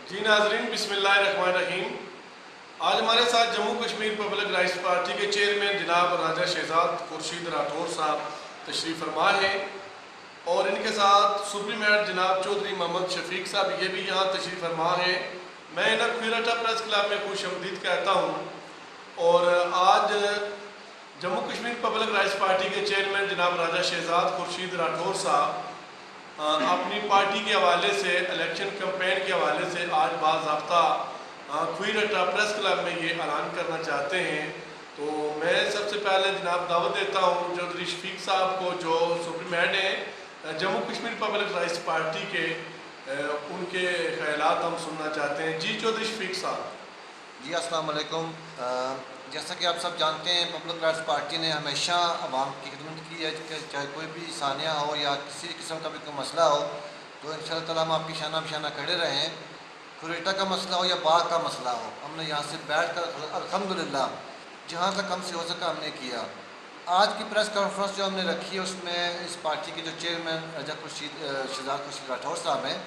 جی ناظرین، بسم اللہ الرحمن الرحیم۔ آج ہمارے ساتھ Jammu Kashmir public rights party کے چیئرمین جناب راجہ شہزاد خورشید راٹھور صاحب تشریف فرما ہیں، اور ان کے ساتھ سپریم ہیڈ جناب چودھری محمد شفیق صاحب یہ بھی یہاں تشریف فرما ہیں۔ میں انہیں کھوئیرٹا پریس کلب میں خوش آمدید کہتا ہوں، اور آج Jammu Kashmir public rights party کے چیئرمین جناب راجہ شہزاد خورشید راٹھور صاحب اپنی پارٹی کے حوالے سے، الیکشن کمپین کے حوالے سے آج باضابطہ کھوئیرٹا پریس کلب میں یہ اعلان کرنا چاہتے ہیں۔ تو میں سب سے پہلے جناب دعوت دیتا ہوں چودھری شفیق صاحب کو، جو سپریم ہیڈ ہیں Jammu Kashmir public rights party کے، ان کے خیالات ہم سننا چاہتے ہیں۔ جی چودھری شفیق صاحب۔ جی السلام علیکم۔ جیسا کہ آپ سب جانتے ہیں، پبلک رائٹس پارٹی نے ہمیشہ عوام کی خدمت کی ہے، کہ چاہے کوئی بھی ثانیہ ہو یا کسی قسم کا بھی کوئی مسئلہ ہو تو ان شاء اللہ تعالیٰ ہم آپ کی شانہ بشانہ کھڑے رہے ہیں۔ کھوئیرٹا کا مسئلہ ہو یا باغ کا مسئلہ ہو، ہم نے یہاں سے بیٹھ کر الحمدللہ جہاں تک ہم سے ہو سکا ہم نے کیا۔ آج کی پریس کانفرنس جو ہم نے رکھی ہے، اس میں اس پارٹی کے جو چیئرمین راجہ شہزاد خورشید راٹھور صاحب ہیں،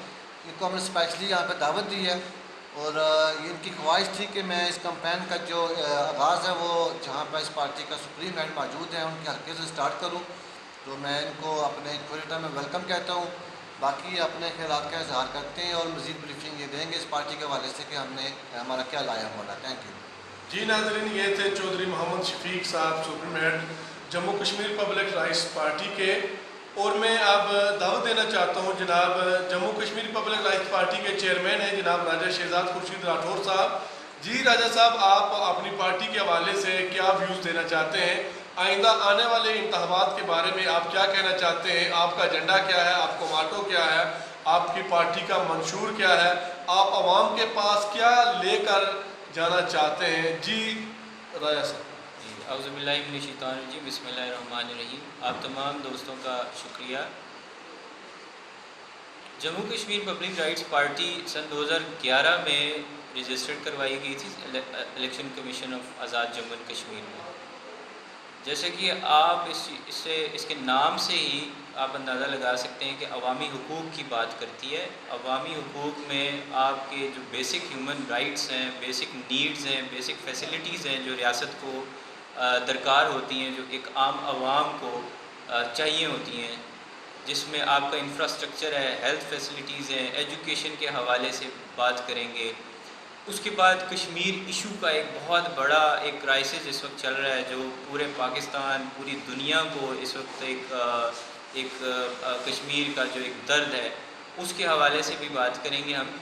ان کو ہم نے اسپیشلی یہاں پہ دعوت دی ہے، اور یہ ان کی خواہش تھی کہ میں اس کمپین کا جو آغاز ہے وہ جہاں پہ اس پارٹی کا سپریم ہیڈ موجود ہے ان کے حلقے سے سٹارٹ کروں۔ تو میں ان کو اپنے کھوئیرٹا میں ویلکم کہتا ہوں۔ باقی اپنے خیالات کا اظہار کرتے ہیں اور مزید بریفنگ یہ دیں گے اس پارٹی کے حوالے سے کہ ہم نے ہمارا کیا لایا ہوا ہے۔ Thank you. جی ناظرین، یہ تھے چودھری محمد شفیق صاحب، supreme head Jammu Kashmir public rights party کے۔ اور میں اب دعوت دینا چاہتا ہوں جناب Jammu Kashmir public rights party کے چیئرمین ہیں جناب راجہ شہزاد خورشید راٹھور صاحب۔ جی راجہ صاحب، آپ اپنی پارٹی کے حوالے سے کیا ویوز دینا چاہتے ہیں؟ آئندہ آنے والے انتخابات کے بارے میں آپ کیا کہنا چاہتے ہیں؟ آپ کا ایجنڈا کیا ہے؟ آپ کو ماٹو کیا ہے؟ آپ کی پارٹی کا منشور کیا ہے؟ آپ عوام کے پاس کیا لے کر جانا چاہتے ہیں؟ جی راجہ صاحب۔ اعوذ باللہ من الشیطان الرجیم، بسم اللہ الرحمن الرحیم۔ آپ تمام دوستوں کا شکریہ۔ Jammu Kashmir public rights party سن 2011 میں رجسٹرڈ کروائی گئی تھی election commission of Azad Jammu and Kashmir میں۔ جیسے کہ آپ اس کے نام سے ہی آپ اندازہ لگا سکتے ہیں کہ عوامی حقوق کی بات کرتی ہے۔ عوامی حقوق میں آپ کے جو بیسک ہیومن رائٹس ہیں، بیسک نیڈز ہیں، بیسک فیسلٹیز ہیں جو ریاست کو درکار ہوتی ہیں، جو ایک عام عوام کو چاہیے ہوتی ہیں، جس میں آپ کا انفراسٹرکچر ہے، ہیلتھ فیسلٹیز ہیں، ایجوکیشن کے حوالے سے بات کریں گے۔ اس کے بعد کشمیر ایشو کا ایک بہت بڑا ایک کرائسس اس وقت چل رہا ہے، جو پورے پاکستان، پوری دنیا کو اس وقت ایک کشمیر کا جو ایک درد ہے، اس کے حوالے سے بھی بات کریں گے ہم،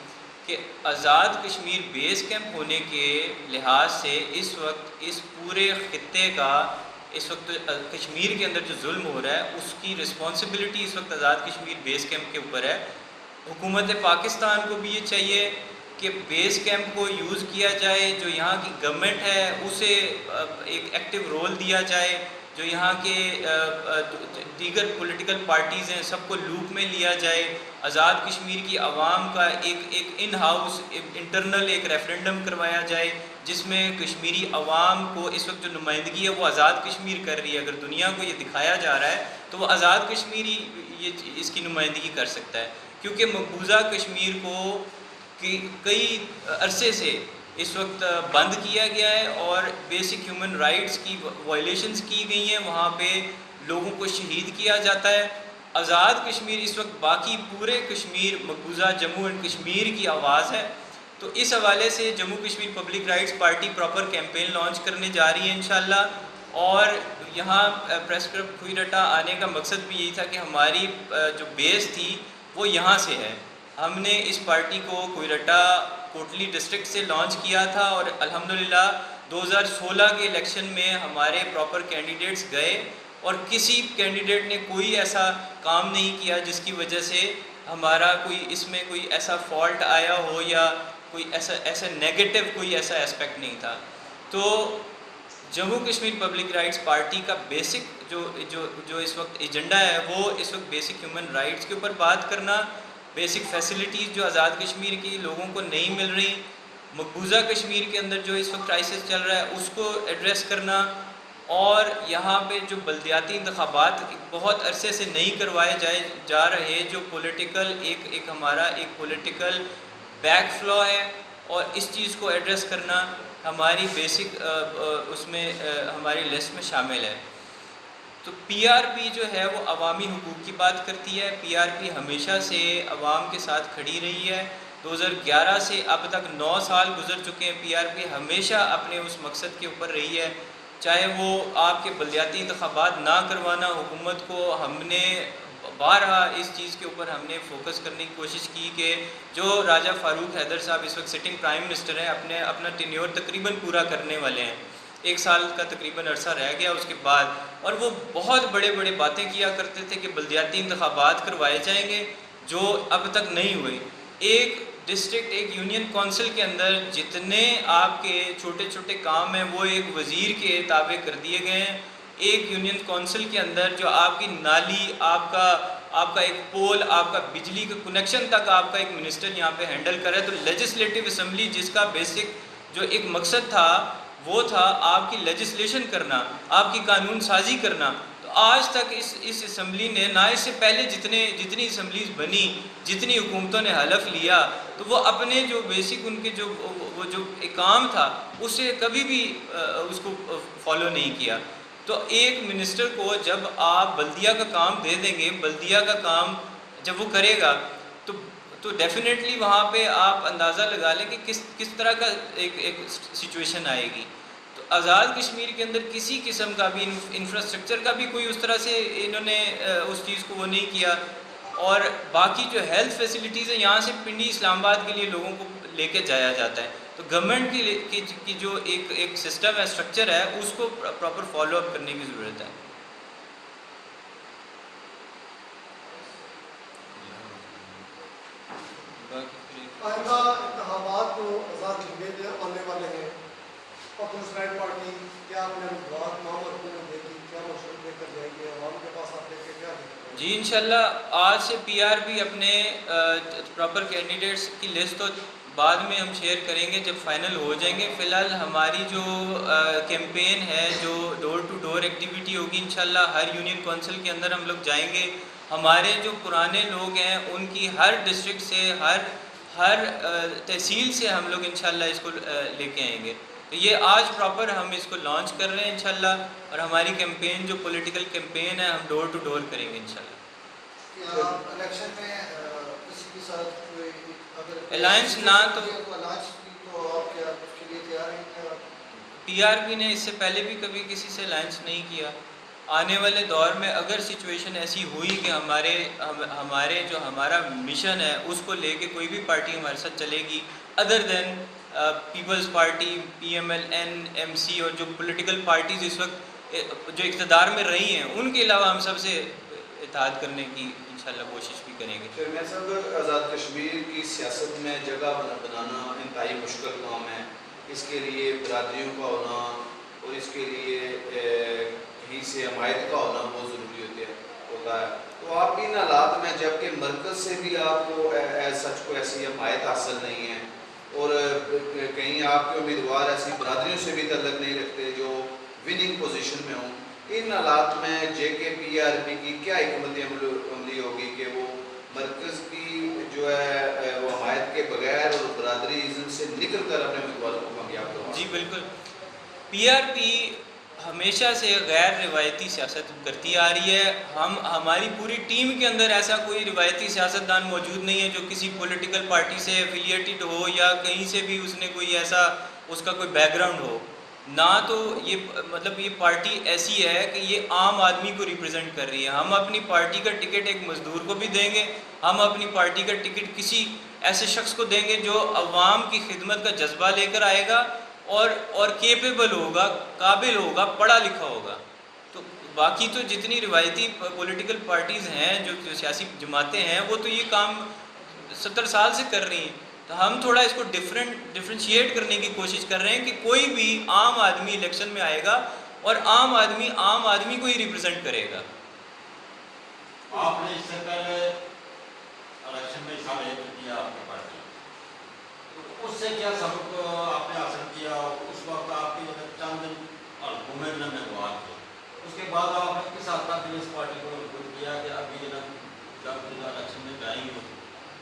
کہ آزاد کشمیر بیس کیمپ ہونے کے لحاظ سے اس وقت اس پورے خطے کا اس وقت کشمیر کے اندر جو ظلم ہو رہا ہے اس کی رسپانسبلٹی اس وقت آزاد کشمیر بیس کیمپ کے اوپر ہے۔ حکومت پاکستان کو بھی یہ چاہیے کہ بیس کیمپ کو یوز کیا جائے، جو یہاں کی گورنمنٹ ہے اسے ایک ایکٹیو رول دیا جائے، جو یہاں کے دیگر پولیٹیکل پارٹیز ہیں سب کو لوپ میں لیا جائے، آزاد کشمیر کی عوام کا ایک ان ہاؤس انٹرنل ایک ریفرنڈم کروایا جائے، جس میں کشمیری عوام کو اس وقت جو نمائندگی ہے وہ آزاد کشمیر کر رہی ہے۔ اگر دنیا کو یہ دکھایا جا رہا ہے تو وہ آزاد کشمیری اس کی نمائندگی کر سکتا ہے، کیونکہ مقبوضہ کشمیر کو کئی عرصے سے اس وقت بند کیا گیا ہے اور بیسک ہیومن رائٹس کی وائلیشنز کی گئی ہیں، وہاں پہ لوگوں کو شہید کیا جاتا ہے۔ آزاد کشمیر اس وقت باقی پورے کشمیر، مقبوضہ جموں اینڈ کشمیر کی آواز ہے۔ تو اس حوالے سے Jammu Kashmir public rights party proper campaign launch کرنے جا رہی ہے انشاءاللہ، اور یہاں پریس کلب کھوئیرٹا آنے کا مقصد بھی یہی تھا کہ ہماری جو بیس تھی وہ یہاں سے ہے۔ ہم نے اس پارٹی کو کھوئیرٹا کوٹلی ڈسٹرکٹ سے لانچ کیا تھا، اور الحمدللہ 2016 کے الیکشن میں ہمارے پراپر کینڈیڈیٹس گئے، اور کسی کینڈیڈیٹ نے کوئی ایسا کام نہیں کیا جس کی وجہ سے ہمارا اس میں کوئی ایسا فالٹ آیا ہو، یا کوئی ایسا نیگیٹو کوئی ایسا اسپیکٹ نہیں تھا۔ تو Jammu Kashmir public rights party کا بیسک جو اس وقت ایجنڈا ہے وہ اس وقت بیسک ہیومن رائٹس کے اوپر بات کرنا، بیسک فیسلٹیز جو آزاد کشمیر کی لوگوں کو نہیں مل رہی، مقبوضہ کشمیر کے اندر جو اس وقت کرائسس چل رہا ہے اس کو ایڈریس کرنا، اور یہاں پہ جو بلدیاتی انتخابات بہت عرصے سے نہیں کروائے جا رہے، جو پولیٹیکل ایک ہمارا ایک پولیٹیکل بیک فلو ہے، اور اس چیز کو ایڈریس کرنا ہماری بیسک اس میں ہماری لسٹ میں شامل ہے۔ تو پی آر پی جو ہے وہ عوامی حقوق کی بات کرتی ہے۔ پی آر پی ہمیشہ سے عوام کے ساتھ کھڑی رہی ہے۔ 2011 سے اب تک 9 سال گزر چکے ہیں، پی آر پی ہمیشہ اپنے اس مقصد کے اوپر رہی ہے، چاہے وہ آپ کے بلدیاتی انتخابات نہ کروانا، حکومت کو ہم نے بارہا اس چیز کے اوپر ہم نے فوکس کرنے کی کوشش کی کہ جو راجہ فاروق حیدر صاحب اس وقت سٹنگ پرائم منسٹر ہیں، اپنا ٹینیور تقریباً پورا کرنے والے ہیں، 1 سال کا تقریباً عرصہ رہ گیا اس کے بعد، اور وہ بہت بڑے باتیں کیا کرتے تھے کہ بلدیاتی انتخابات کروائے جائیں گے جو اب تک نہیں ہوئے۔ ایک ڈسٹرکٹ، ایک یونین کونسل کے اندر جتنے آپ کے چھوٹے چھوٹے کام ہیں وہ ایک وزیر کے تابع کر دیے گئے ہیں۔ ایک یونین کونسل کے اندر جو آپ کی نالی، آپ کا ایک پول، آپ کا بجلی کا کنیکشن تک آپ کا ایک منسٹر یہاں پہ ہینڈل کرے، تو لیجسلیٹو اسمبلی جس کا بیسک جو ایک مقصد تھا وہ تھا آپ کی لیجسلیشن کرنا، آپ کی قانون سازی کرنا، تو آج تک اس اسمبلی نے، نہ اس سے پہلے جتنی اسمبلیز بنی، جتنی حکومتوں نے حلف لیا، تو وہ اپنے جو بیسک ان کے وہ جو ایک کام تھا اسے کبھی بھی اس کو فالو نہیں کیا۔ تو ایک منسٹر کو جب آپ بلدیہ کا کام دے دیں گے، بلدیہ کا کام جب وہ کرے گا تو ڈیفینیٹلی وہاں پہ آپ اندازہ لگا لیں کہ کس طرح کا ایک سچویشن آئے گی۔ تو آزاد کشمیر کے اندر کسی قسم کا بھی انفراسٹرکچر کا بھی کوئی اس طرح سے انہوں نے اس چیز کو وہ نہیں کیا، اور باقی جو ہیلتھ فیسلٹیز ہیں یہاں سے پنڈی اسلام آباد کے لیے لوگوں کو لے کے جایا جاتا ہے، تو گورنمنٹ کی جو ایک سسٹم ہے، اسٹرکچر ہے، اس کو پراپر فالو اپ کرنے کی ضرورت ہے۔ آئندہ انتخابات تو آزاد کشمیر میں آنے والے ہیں، پیپلز رائٹ پارٹی کیا اپنے امیدوار نام اور حکومت دے گی، کیا مشورے دے کر جائے گی، عوام کے پاس آپ لے کے کیا دیں گے؟ جی انشاءاللہ آج سے پی آر پی اپنے پراپر کینڈیڈیٹس کی لسٹ تو بعد میں ہم شیئر کریں گے جب فائنل ہو جائیں گے۔ فی الحال ہماری جو کیمپین ہے، جو ڈور ٹو ڈور ایکٹیویٹی ہوگی، انشاءاللہ ہر یونین کونسل کے اندر ہم لوگ جائیں گے، ہمارے جو پرانے لوگ ہیں ان کی ہر ڈسٹرکٹ سے، ہر تحصیل سے ہم لوگ انشاءاللہ اس کو لے کے آئیں گے۔ تو یہ آج پراپر ہم اس کو لانچ کر رہے ہیں انشاءاللہ، اور ہماری کیمپین جو پولیٹیکل کیمپین ہے ہم ڈور ٹو ڈور کریں گے انشاءاللہ۔ کیا الیکشن میں کسی کے ساتھ کوئی اگر الائنس نہ تو الائنس کی تو آپ کیا اس کے لیے تیار ہیں کیا؟ پی آر پی نے اس سے پہلے بھی کبھی کسی سے الائنس نہیں کیا۔ آنے والے دور میں اگر سچویشن ایسی ہوئی کہ ہمارے جو ہمارا مشن ہے اس کو لے کے کوئی بھی پارٹی ہمارے ساتھ چلے گی other than Peoples Party, P M L N, M C, اور جو پولیٹیکل پارٹیز اس وقت جو اقتدار میں رہی ہیں، ان کے علاوہ ہم سب سے اتحاد کرنے کی انشاءاللہ کوشش بھی کریں گے۔ چیئرمین صاحب، آزاد کشمیر کی سیاست میں جگہ بنانا انتہائی مشکل کام ہے، اس کے لیے برادریوں کا ہونا اور اس کے لیے ہی سے حمایت کا ہونا بہت ضروری ہوتا ہے، تو آپ ان حالات میں جب کہ مرکز سے بھی آپ کو سچ کو ایسی حمایت حاصل نہیں ہے، اور کہیں آپ کے امیدوار ایسی برادریوں سے بھی تعلق نہیں رکھتے جو وننگ پوزیشن میں ہوں، ان حالات میں جے کے پی آر پی کی کیا حکمت عملی ہوگی کہ وہ مرکز کی جو ہے وہ حمایت کے بغیر اور برادری ازم سے نکل کر اپنے امیدواروں کو کامیاب کروا؟ جی بالکل، پی آر پی ہمیشہ سے غیر روایتی سیاست کرتی آ رہی ہے۔ ہماری پوری ٹیم کے اندر ایسا کوئی روایتی سیاستدان موجود نہیں ہے جو کسی پولیٹیکل پارٹی سے ایفیلیٹڈ ہو یا کہیں سے بھی اس نے کوئی ایسا اس کا کوئی بیک گراؤنڈ ہو، نہ تو یہ مطلب یہ پارٹی ایسی ہے کہ یہ عام آدمی کو ریپرزینٹ کر رہی ہے۔ ہم اپنی پارٹی کا ٹکٹ ایک مزدور کو بھی دیں گے، ہم اپنی پارٹی کا ٹکٹ کسی ایسے شخص کو دیں گے جو عوام کی خدمت کا جذبہ لے کر آئے گا اور کیپیبل ہوگا، قابل ہوگا، پڑھا لکھا ہوگا۔ تو باقی تو جتنی روایتی پولیٹیکل پارٹیز ہیں، جو سیاسی جماعتیں ہیں، وہ تو یہ کام 70 سال سے کر رہی ہیں، تو ہم تھوڑا اس کو ڈفرینشیٹ کرنے کی کوشش کر رہے ہیں کہ کوئی بھی عام آدمی الیکشن میں آئے گا اور عام آدمی کو ہی ریپرزینٹ کرے گا۔ آپ نے اس سے پہلے الیکشن میں حصہ لے کیا آپ کی پارٹی، تو اس سے کیا سبق آپ نے حاصل کیا؟ اس وقت آپ کی چند دن اور گھومے میں امیدوار تھے، اس کے بعد آپ نے کس حد تک اس پارٹی کو مضبوط کیا کہ ابھی جب الیکشن میں جائیں گے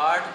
8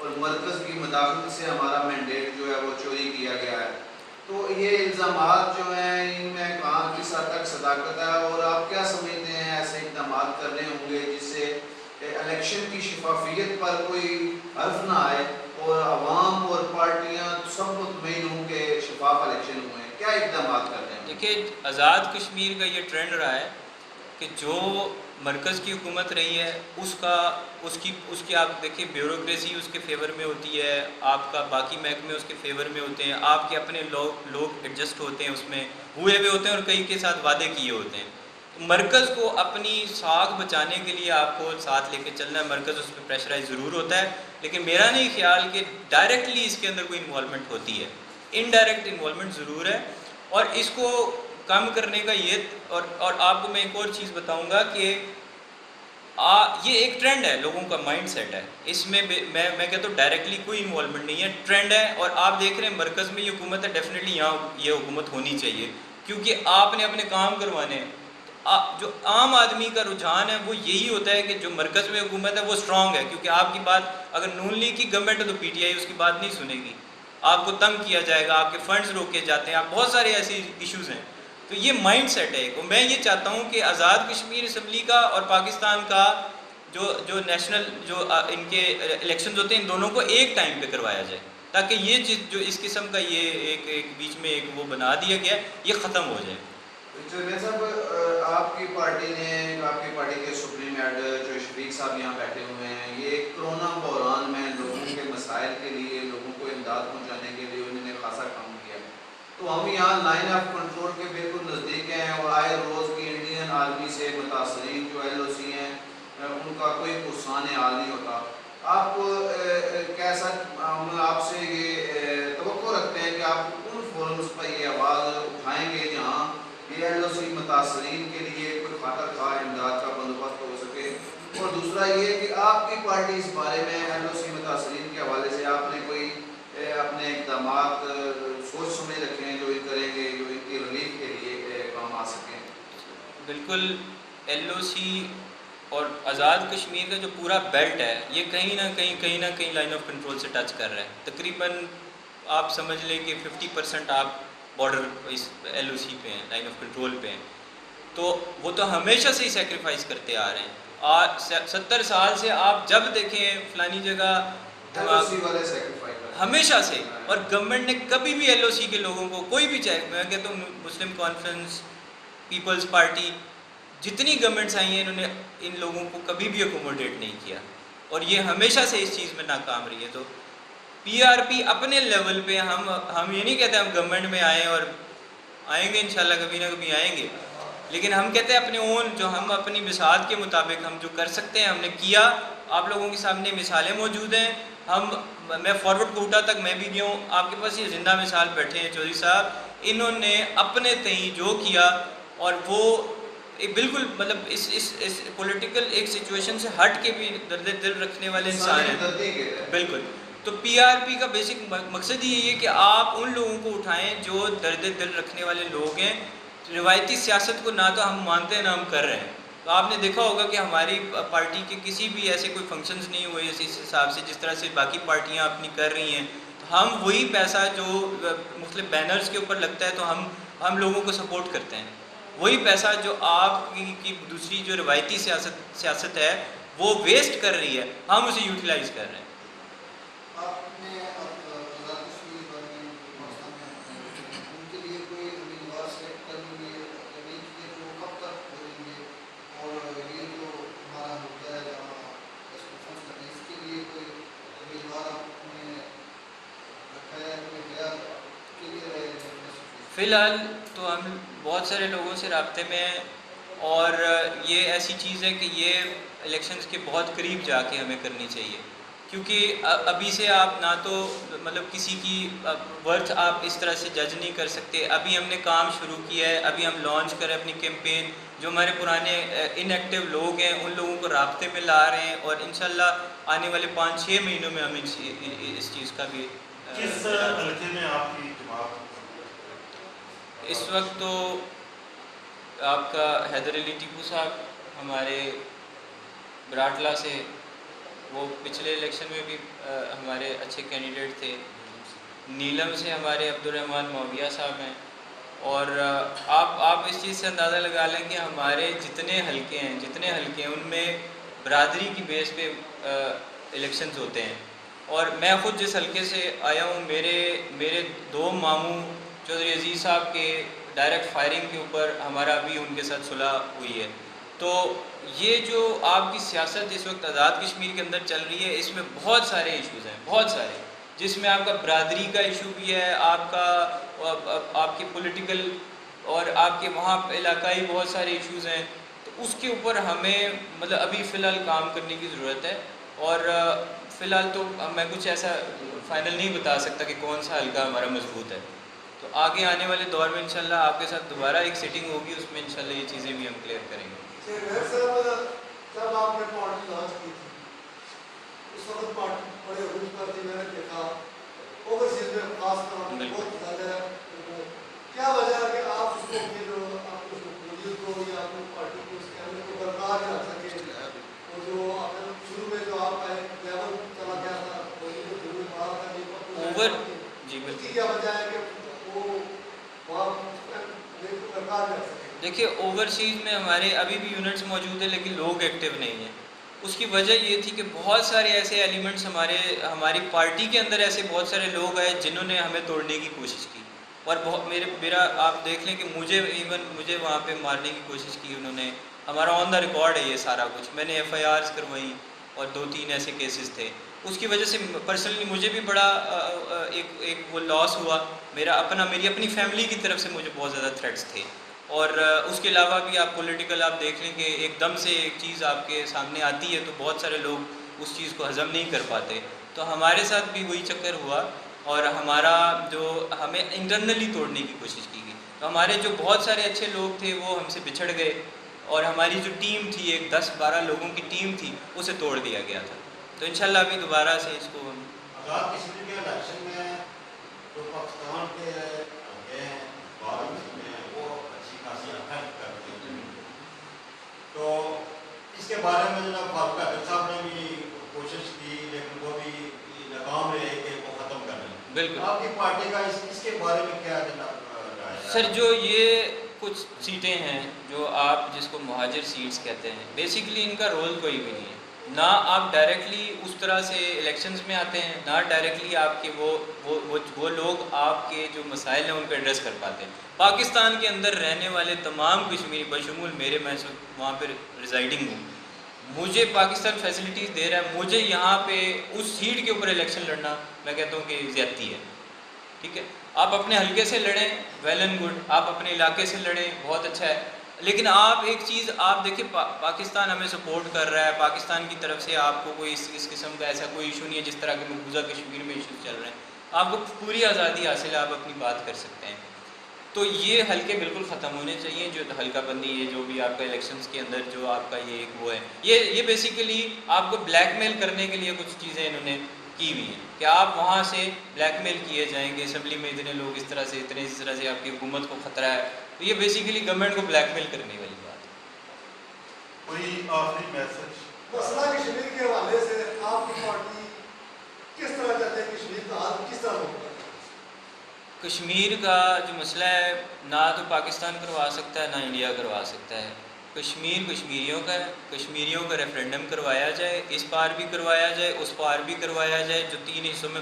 اور مرکز کی مداخلت سے ہمارا مینڈیٹ جو ہے وہ چوری کیا گیا ہے. تو یہ الزامات جو ہیں ان میں کہاں کس حد تک صداقت ہے اور آپ کیا سمجھتے ہیں ایسے اقدامات کرنے ہوں گے جس سے الیکشن کی شفافیت پر کوئی حرف نہ آئے اور عوام اور پارٹیاں سب مطمئن ہوں کہ شفاف الیکشن ہوئے ہیں؟ کیا اقدامات کرتے ہیں؟ دیکھیے آزاد کشمیر کا یہ ٹرینڈ رہا ہے کہ جو مرکز کی حکومت رہی ہے اس کی آپ دیکھیں بیوروکریسی اس کے فیور میں ہوتی ہے، آپ کا باقی محکمے اس کے فیور میں ہوتے ہیں، آپ کے اپنے لوگ ایڈجسٹ ہوتے ہیں، اس میں ہوئے ہوئے ہوتے ہیں اور کئی کے ساتھ وعدے کیے ہوتے ہیں. مرکز کو اپنی ساکھ بچانے کے لیے آپ کو ساتھ لے کے چلنا ہے، مرکز اس پہ پریشرائز ضرور ہوتا ہے، لیکن میرا نہیں خیال کہ ڈائریکٹلی اس کے اندر کوئی انوالومنٹ ہوتی ہے. انڈائریکٹ انوالومنٹ ضرور ہے، اور اس کو کم کرنے کا یہ اور آپ کو میں ایک اور چیز بتاؤں گا کہ یہ ایک ٹرینڈ ہے، لوگوں کا مائنڈ سیٹ ہے، اس میں میں کہتا ہوں ڈائریکٹلی کوئی انوالومنٹ نہیں ہے، ٹرینڈ ہے. اور آپ دیکھ رہے ہیں مرکز میں یہ حکومت ہے، ڈیفینیٹلی یہاں یہ حکومت ہونی چاہیے کیونکہ آپ نے اپنے کام کروانے ہیں. جو عام آدمی کا رجحان ہے وہ یہی ہوتا ہے کہ جو مرکز میں حکومت ہے وہ اسٹرانگ ہے، کیونکہ آپ کی بات اگر نون لیگ کی گورنمنٹ ہے تو پی ٹی آئی اس کی بات نہیں سنے گی، آپ کو تنگ کیا جائے گا، آپ کے فنڈز روکے جاتے ہیں، آپ بہت سارے ایسی ایشوز ہیں. تو یہ مائنڈ سیٹ ہے. میں یہ چاہتا ہوں کہ آزاد کشمیر اسمبلی کا اور پاکستان کا جو نیشنل جو ان کے الیکشنز ہوتے ہیں ان دونوں کو ایک ٹائم پہ کروایا جائے، تاکہ یہ چیز جو اس قسم کا یہ ایک بیچ میں ایک وہ بنا دیا گیا یہ ختم ہو جائے. چودھری صاحب، آپ کی پارٹی نے، آپ کی پارٹی کے سپریم ہیڈ جو شفیق صاحب یہاں بیٹھے ہوئے ہیں، یہ کرونا بحران میں لوگوں کے مسائل کے لیے، لوگوں کو امداد پہنچانے کے لیے انہوں نے خاصا کام کیا. تو ہم یہاں لائن آف کنٹرول کے بالکل نزدیک ہیں اور آئے روز کی انڈین آرمی سے متاثرین جو ایل او سی ہیں ان کا کوئی پرسان حال نہیں ہوتا. آپ کیسا آپ سے یہ توقع رکھتے ہیں کہ آپ ان فورمز پر یہ آواز اٹھائیں گے جہاں یہ ایل او سی متاثرین کے لیے کوئی خاطر خواہ امداد کا بندوبست ہو سکے؟ اور دوسرا یہ کہ آپ کی پارٹی اس بارے میں ایل او سی متاثرین کے حوالے سے آپ نے کوئی اپنے اقدامات سوچ سمجھ رکھے ہیں جو یہ کریں گے جو ان کی ریلیف کے لیے کام آ سکیں؟ بالکل. ایل او سی اور آزاد کشمیر کا جو پورا بیلٹ ہے یہ کہیں نہ کہیں لائن آف کنٹرول سے ٹچ کر رہا ہے. تقریباً آپ سمجھ لیں کہ 50% آپ بارڈر اس ایل او سی پہ ہیں، لائن آف کنٹرول پہ ہیں. تو وہ تو ہمیشہ سے ہی سیکریفائز کرتے آ رہے ہیں. آج 70 سال سے آپ جب دیکھیں فلانی جگہ ایل او سی والے سیکریفائی کرتے ہیں ہمیشہ سے. اور گورنمنٹ نے کبھی بھی ایل او سی کے لوگوں کو کوئی بھی، چاہے میں کہتا ہوں مسلم کانفرنس، پیپلز پارٹی، جتنی گورنمنٹس آئی ہیں انہوں نے ان لوگوں کو کبھی بھی اکوموڈیٹ نہیں کیا اور یہ ہمیشہ سے اس چیز میں ناکام رہی ہے. تو پی آر پی اپنے لیول پہ ہم یہ نہیں کہتے ہم گورنمنٹ میں آئیں اور آئیں گے انشاءاللہ کبھی نہ کبھی آئیں گے، لیکن ہم کہتے ہیں اپنے اون جو ہم اپنی مثال کے مطابق ہم جو کر سکتے ہیں ہم نے کیا. آپ لوگوں کے سامنے مثالیں موجود ہیں. میں فارورڈ کوٹا تک میں بھی گیا ہوں، آپ کے پاس یہ زندہ مثال بیٹھے ہیں چودھری صاحب، انہوں نے اپنے تئیں جو کیا اور وہ بالکل مطلب اس پولیٹیکل ایک سچویشن سے ہٹ کے بھی درد دل رکھنے والے انسان ہیں. بالکل. تو پی آر پی کا بیسک مقصد ہی یہی ہے کہ آپ ان لوگوں کو اٹھائیں جو درد دل رکھنے والے لوگ ہیں. روایتی سیاست کو نہ تو ہم مانتے ہیں نہ ہم کر رہے ہیں. تو آپ نے دیکھا ہوگا کہ ہماری پارٹی کے کسی بھی ایسے کوئی فنکشنز نہیں ہوئے اس حساب سے جس طرح سے باقی پارٹیاں اپنی کر رہی ہیں. تو ہم وہی پیسہ جو مختلف بینرز کے اوپر لگتا ہے تو ہم لوگوں کو سپورٹ کرتے ہیں. وہی پیسہ جو آپ کی دوسری جو روایتی سیاست ہے وہ ویسٹ کر رہی ہے، ہم اسے یوٹیلائز کر رہے ہیں. آپ نے آزاد کشمیر پاکستان میں ان کے لیے کوئی امیدوار سلیکٹ کر لیے نہیں کیے تو کب تک کریں گے؟ اور یہ جو ہمارا مدعا ہے جہاں اس کو فنڈ کرنے اس کے لیے کوئی امیدوار آپ نے رکھا ہے کوئی گیا کے لیے رہے ہیں؟ فی الحال تو ہم بہت سارے لوگوں سے رابطے میں ہیں اور یہ ایسی چیز ہے کہ یہ الیکشنز کے بہت قریب جا کے ہمیں کرنی چاہیے، کیونکہ ابھی سے آپ نہ تو مطلب کسی کی ورتھ آپ اس طرح سے جج نہیں کر سکتے. ابھی ہم نے کام شروع کیا ہے، ابھی ہم لانچ کریں اپنی کیمپین. جو ہمارے پرانے ان ایکٹیو لوگ ہیں ان لوگوں کو رابطے میں لا رہے ہیں اور انشاءاللہ آنے والے 5-6 مہینوں میں ہم اس چیز کا بھی کس حلقے میں آپ کی جماعت؟ اس وقت تو آپ کا حیدر علی ٹیپو صاحب ہمارے براٹلا سے وہ پچھلے الیکشن میں بھی ہمارے اچھے کینڈیڈیٹ تھے. نیلم سے ہمارے عبدالرحمن معاویہ صاحب ہیں. اور آپ اس چیز سے اندازہ لگا لیں کہ ہمارے جتنے حلقے ہیں ان میں برادری کی بیس پہ الیکشنز ہوتے ہیں. اور میں خود جس حلقے سے آیا ہوں, میرے 2 ماموں چودھری عزیز صاحب کے ڈائریکٹ فائرنگ کے اوپر ہمارا ابھی ان کے ساتھ صلح ہوئی ہے. تو یہ جو آپ کی سیاست اس وقت آزاد کشمیر کے اندر چل رہی ہے, اس میں بہت سارے ایشوز ہیں, بہت سارے, جس میں آپ کا برادری کا ایشو بھی ہے, آپ کے پولیٹیکل اور آپ کے وہاں علاقائی بہت سارے ایشوز ہیں. تو اس کے اوپر ہمیں مطلب ابھی فی الحال کام کرنے کی ضرورت ہے. اور فی الحال تو میں کچھ ایسا فائنل نہیں بتا سکتا کہ کون سا حلقہ ہمارا مضبوط ہے. تو آگے آنے والے دور میں انشاءاللہ آپ کے ساتھ دوبارہ ایک سیٹنگ ہوگی, اس میں انشاءاللہ یہ چیزیں بھی ہم کلیئر کریں گے. جب آپ نے پارٹی لانچ کی تھی اس وقت پارٹی بڑے عروج پر تھی, میں نے دیکھا اوورسیز میں خاص طور پر بہت زیادہ. کیا وجہ ہے کہ آپ اس کو پھر آپ اس قبولیت کو یا اپنی پارٹی کو اس کے اندر کو برقرار رکھ سکیں, اور جو اگر شروع میں جو آپ کا ایک لیول چلا گیا تھا ضرور بڑا تھا اوور جی اس بالکل. کی کیا وجہ ہے کہ وہ وہاں برقرار رکھ سکیں؟ دیکھیے اوورسیز میں ہمارے ابھی بھی یونٹس موجود ہیں لیکن لوگ ایکٹیو نہیں ہیں. اس کی وجہ یہ تھی کہ بہت سارے ایسے ایلیمنٹس ہماری پارٹی کے اندر ایسے بہت سارے لوگ آئے جنہوں نے ہمیں توڑنے کی کوشش کی. اور میرا آپ دیکھ لیں کہ مجھے وہاں پہ مارنے کی کوشش کی انہوں نے. ہمارا آن دا ریکارڈ ہے یہ سارا کچھ. میں نے FIRs کروائیں اور 2-3 ایسے کیسز تھے. اس کی وجہ سے پرسنلی مجھے بھی بڑا ایک وہ لاس ہوا. میری اپنی فیملی کی طرف سے مجھے بہت زیادہ تھریٹس تھے. اور اس کے علاوہ بھی آپ پولیٹیکل آپ دیکھ لیں کہ ایک دم سے ایک چیز آپ کے سامنے آتی ہے تو بہت سارے لوگ اس چیز کو ہضم نہیں کر پاتے. تو ہمارے ساتھ بھی وہی چکر ہوا اور ہمیں انٹرنلی توڑنے کی کوشش کی گئی. تو ہمارے جو بہت سارے اچھے لوگ تھے وہ ہم سے بچھڑ گئے اور ہماری جو ٹیم تھی, ایک 10-12 لوگوں کی ٹیم تھی, اسے توڑ دیا گیا تھا. تو انشاءاللہ ابھی دوبارہ سے اس کو آزاد کشمیر کے الیکشن میں جو پاکستان کے حلقے ہیں بارہ میں وہ اچھی خاصی افیکٹ کرتے ہیں. تو اس کے بارے میں جناب فاروق احمد صاحب نے بھی کوشش کی لیکن وہ بھی ناکام رہے کہ وہ ختم کر لیں. بالکل. آپ کی پارٹی کا اس کے بارے میں کیا جناب رائے ہے؟ سر جو یہ کچھ سیٹیں ہیں جو آپ جس کو مہاجر سیٹس کہتے ہیں, بیسیکلی ان کا رول کوئی بھی نہیں ہے. نہ آپ ڈائریکٹلی اس طرح سے الیکشنز میں آتے ہیں, نہ ڈائریکٹلی آپ کے وہ لوگ آپ کے جو مسائل ہیں ان کو ایڈریس کر پاتے ہیں. پاکستان کے اندر رہنے والے تمام کشمیری بشمول میں وہاں پہ ریزائڈنگ ہوں, مجھے پاکستان فیسلٹیز دے رہا ہے, مجھے یہاں پہ اس سیٹ کے اوپر الیکشن لڑنا میں کہتا ہوں کہ زیادتی ہے. ٹھیک ہے, آپ اپنے حلقے سے لڑیں ویل اینڈ گڈ, آپ اپنے علاقے سے لڑیں بہت اچھا ہے, لیکن آپ ایک چیز آپ دیکھیں پاکستان ہمیں سپورٹ کر رہا ہے, پاکستان کی طرف سے آپ کو کوئی اس قسم کا ایسا کوئی ایشو نہیں ہے جس طرح کے مقبوضہ کشمیر میں ایشوز چل رہے ہیں. آپ کو پوری آزادی حاصل ہے, آپ اپنی بات کر سکتے ہیں. تو یہ حلقے بالکل ختم ہونے چاہیے. جو حلقہ بندی ہے جو بھی آپ کا الیکشنز کے اندر جو آپ کا یہ ایک وہ ہے, یہ بیسیکلی آپ کو بلیک میل کرنے کے لیے کچھ چیزیں انہوں نے کی ہوئی ہیں کہ آپ وہاں سے بلیک میل کیے جائیں گے, اسمبلی میں اتنے لوگ اس طرح سے آپ کی حکومت کو خطرہ ہے. تو یہ بیسیکلی گورنمنٹ کو بلیک میل کرنے والی بات ہے. کوئی آخری میسج مسئلہ کشمیر کے حوالے سے آپ کی پارٹی کس طرح چاہتے ہیں کشمیر کا حل کس طرح ہوگا؟ کشمیر کا جو مسئلہ ہے نہ تو پاکستان کروا سکتا ہے نہ انڈیا کروا سکتا ہے. کشمیر کشمیریوں کا ہے, کشمیریوں کا ریفرینڈم کروایا جائے, اس پار بھی کروایا جائے اس پار بھی کروایا جائے. جو 3 حصوں میں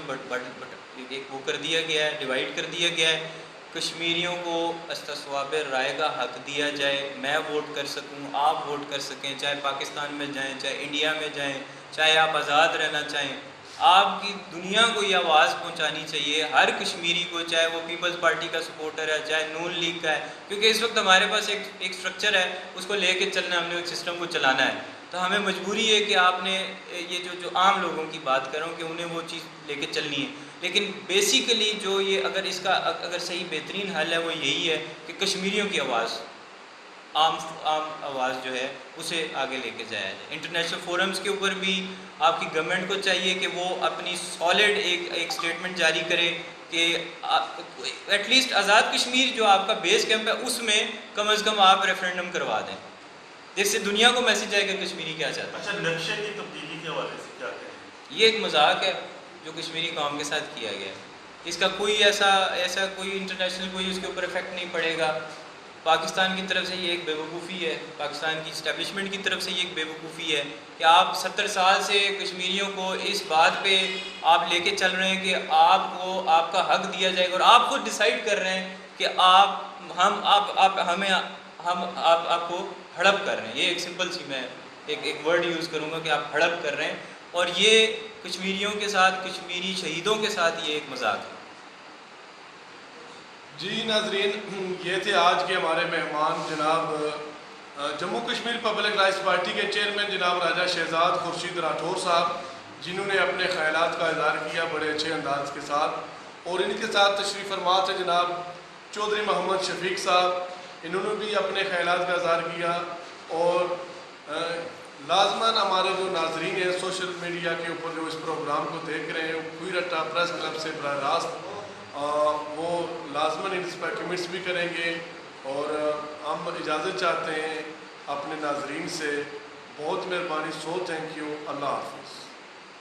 ایک وہ کر دیا گیا ہے, ڈیوائڈ کر دیا گیا ہے. کشمیریوں کو استصواب رائے کا حق دیا جائے, میں ووٹ کر سکوں, آپ ووٹ کر سکیں, چاہے پاکستان میں جائیں چاہے انڈیا میں جائیں, چاہے آپ آزاد رہنا چاہیں. آپ کی دنیا کو یہ آواز پہنچانی چاہیے ہر کشمیری کو, چاہے وہ پیپلز پارٹی کا سپورٹر ہے چاہے نون لیگ کا ہے, کیونکہ اس وقت ہمارے پاس ایک سٹرکچر ہے, اس کو لے کے چلنا, ہم نے ایک سسٹم کو چلانا ہے. تو ہمیں مجبوری ہے کہ آپ نے یہ جو عام لوگوں کی بات کر رہا ہوں کہ انہیں وہ چیز لے کے چلنی ہے. لیکن بیسیکلی جو یہ اگر صحیح بہترین حل ہے وہ یہی ہے کہ کشمیریوں کی آواز, عام آواز جو ہے اسے آگے لے کے جایا جائے. انٹرنیشنل فورمز کے اوپر بھی آپ کی گورنمنٹ کو چاہیے کہ وہ اپنی سالڈ ایک سٹیٹمنٹ جاری کرے کہ ایٹ لیسٹ آزاد کشمیر جو آپ کا بیس کیمپ ہے اس میں کم از کم آپ ریفرینڈم کروا دیں. اس سے دنیا کو میسج آئے گا کشمیری کیا چاہتا ہے. اچھا نقشے کی تبدیلی کے حوالے سے کیا کہیں؟ یہ ایک مذاق ہے جو کشمیری قوم کے ساتھ کیا گیا ہے. اس کا کوئی ایسا کوئی انٹرنیشنل کوئی اس کے اوپر افیکٹ نہیں پڑے گا. پاکستان کی طرف سے یہ ایک بیوقوفی ہے, پاکستان کی اسٹیبلشمنٹ کی طرف سے یہ ایک بیوقوفی ہے کہ آپ 70 سال سے کشمیریوں کو اس بات پہ آپ لے کے چل رہے ہیں کہ آپ کو آپ کا حق دیا جائے گا, اور آپ خود ڈیسائیڈ کر رہے ہیں کہ آپ کو ہڑپ کر رہے ہیں. یہ ایک سمپل سی میں ایک ورڈ یوز کروں گا کہ آپ ہڑپ کر رہے ہیں, اور یہ کشمیریوں کے ساتھ, کشمیری شہیدوں کے ساتھ یہ ایک مذاق ہے. جی ناظرین, یہ تھے آج کے ہمارے مہمان جناب Jammu Kashmir public rights party کے چیئرمین جناب راجہ شہزاد خورشید راٹھور صاحب, جنہوں نے اپنے خیالات کا اظہار کیا بڑے اچھے انداز کے ساتھ. اور ان کے ساتھ تشریف فرما تھے جناب چودھری محمد شفیق صاحب, انہوں نے بھی اپنے خیالات کا اظہار کیا. اور لازماً ہمارے جو ناظرین ہیں سوشل میڈیا کے اوپر جو اس پروگرام کو دیکھ رہے ہیں, کوئی رٹا پریس کلب سے براہ راست وہ لازماً اس پر کمنٹس بھی کریں گے. اور ہم اجازت چاہتے ہیں اپنے ناظرین سے. بہت مہربانی, سو تھینک یو, اللہ حافظ.